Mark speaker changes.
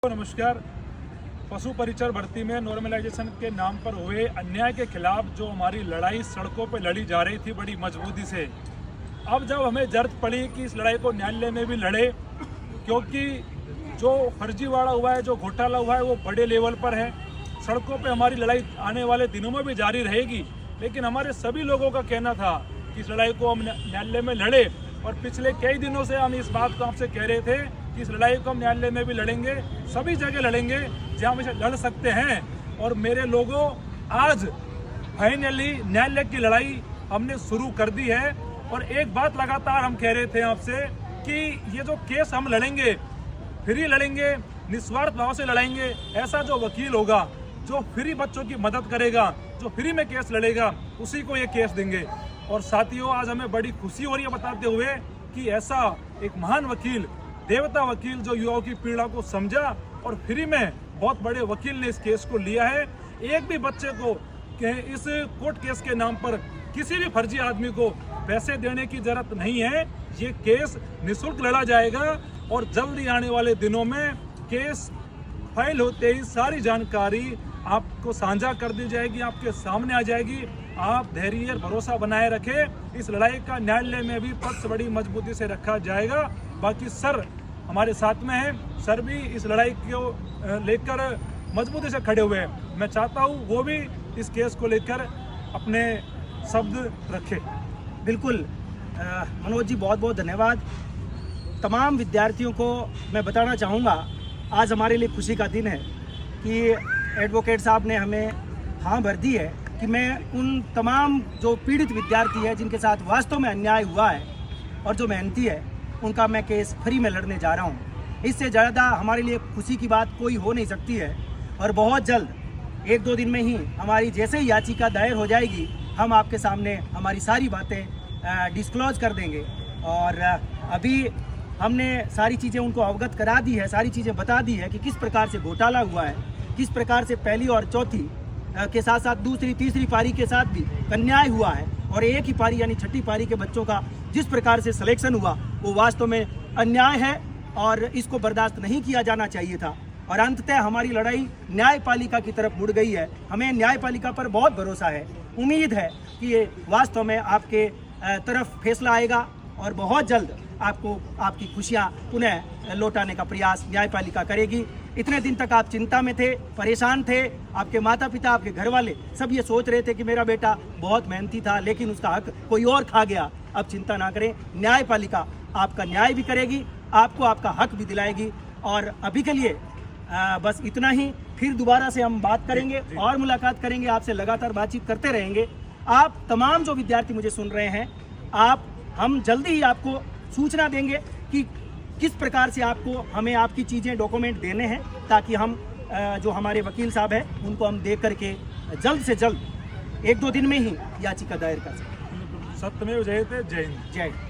Speaker 1: नमस्कार। पशु परिचर भर्ती में नॉर्मलाइजेशन के नाम पर हुए अन्याय के खिलाफ जो हमारी लड़ाई सड़कों पर लड़ी जा रही थी बड़ी मजबूती से, अब जब हमें जरूरत पड़ी कि इस लड़ाई को न्यायालय में भी लड़े, क्योंकि जो फर्जीवाड़ा हुआ है, जो घोटाला हुआ है, वो बड़े लेवल पर है। सड़कों पे हमारी लड़ाई आने वाले दिनों में भी जारी रहेगी, लेकिन हमारे सभी लोगों का कहना था कि इस लड़ाई को हम न्यायालय में लड़े। और पिछले कई दिनों से हम इस बात को आपसे कह रहे थे कि इस लड़ाई को हम न्यायालय में भी लड़ेंगे, सभी जगह लड़ेंगे जहां हम इसे लड़ सकते हैं। और मेरे लोगों, आज फाइनली न्यायालय की लड़ाई हमने शुरू कर दी है। और एक बात लगातार हम कह रहे थे आपसे कि ये जो केस हम लड़ेंगे, फ्री लड़ेंगे, निस्वार्थ भाव से लड़ाएंगे। ऐसा जो वकील होगा जो फ्री बच्चों की मदद करेगा, जो फ्री में केस लड़ेगा, उसी को ये केस देंगे। और साथियों, आज हमें बड़ी खुशी हो रही है बताते हुए कि ऐसा एक महान वकील, देवता वकील, जो युवाओं की पीड़ा को समझा और फ्री में बहुत बड़े वकील ने इस केस को लिया है। एक भी बच्चे को इस कोर्ट केस के नाम पर, किसी भी फर्जी आदमी को पैसे देने की जरूरत नहीं है। ये केस निःशुल्क लड़ा जाएगा और जल्दी आने वाले दिनों में केस फाइल होते ही सारी जानकारी आपको साझा कर दी जाएगी, आपके सामने आ जाएगी। आप धैर्य और भरोसा बनाए रखें। इस लड़ाई का न्यायालय में भी पक्ष बड़ी मजबूती से रखा जाएगा। बाकी सर हमारे साथ में हैं, सर भी इस लड़ाई को लेकर मजबूती से खड़े हुए हैं। मैं चाहता हूँ वो भी इस केस को लेकर अपने शब्द रखें।
Speaker 2: बिल्कुल मनोज जी, बहुत बहुत धन्यवाद। तमाम विद्यार्थियों को मैं बताना चाहूँगा, आज हमारे लिए खुशी का दिन है कि एडवोकेट साहब ने हमें हाँ भर दी है कि मैं उन तमाम जो पीड़ित विद्यार्थी है, जिनके साथ वास्तव में अन्याय हुआ है और जो मेहनती है, उनका मैं केस फ्री में लड़ने जा रहा हूँ। इससे ज़्यादा हमारे लिए खुशी की बात कोई हो नहीं सकती है। और बहुत जल्द, 1-2 दिन में ही हमारी जैसे ही याचिका दायर हो जाएगी, हम आपके सामने हमारी सारी बातें डिस्क्लोज कर देंगे। और अभी हमने सारी चीज़ें उनको अवगत करा दी है, सारी चीज़ें बता दी है कि किस प्रकार से घोटाला हुआ है, किस प्रकार से पहली और चौथी के साथ साथ दूसरी तीसरी पारी के साथ भी अन्याय हुआ है। और एक ही पारी यानी छठी पारी के बच्चों का जिस प्रकार से सिलेक्शन हुआ, वो वास्तव में अन्याय है और इसको बर्दाश्त नहीं किया जाना चाहिए था। और अंततः हमारी लड़ाई न्यायपालिका की तरफ मुड़ गई है। हमें न्यायपालिका पर बहुत भरोसा है। उम्मीद है कि ये वास्तव में आपके तरफ फैसला आएगा और बहुत जल्द आपको आपकी खुशियाँ पुनः लौटाने का प्रयास न्यायपालिका करेगी। इतने दिन तक आप चिंता में थे, परेशान थे, आपके माता पिता, आपके घर वाले सब ये सोच रहे थे कि मेरा बेटा बहुत मेहनती था लेकिन उसका हक कोई और खा गया। अब चिंता ना करें, न्यायपालिका आपका न्याय भी करेगी, आपको आपका हक भी दिलाएगी। और अभी के लिए बस इतना ही। फिर दोबारा से हम बात करेंगे और मुलाकात करेंगे, आपसे लगातार बातचीत करते रहेंगे। आप तमाम जो विद्यार्थी मुझे सुन रहे हैं, हम जल्दी ही आपको सूचना देंगे कि किस प्रकार से आपको हमें आपकी चीज़ें, डॉक्यूमेंट देने हैं, ताकि हम जो हमारे वकील साहब हैं उनको हम दे करके जल्द से जल्द 1-2 दिन में ही याचिका दायर कर सकें।
Speaker 1: सत्यमेव जयते। जय हिंद।
Speaker 2: जय हिंद।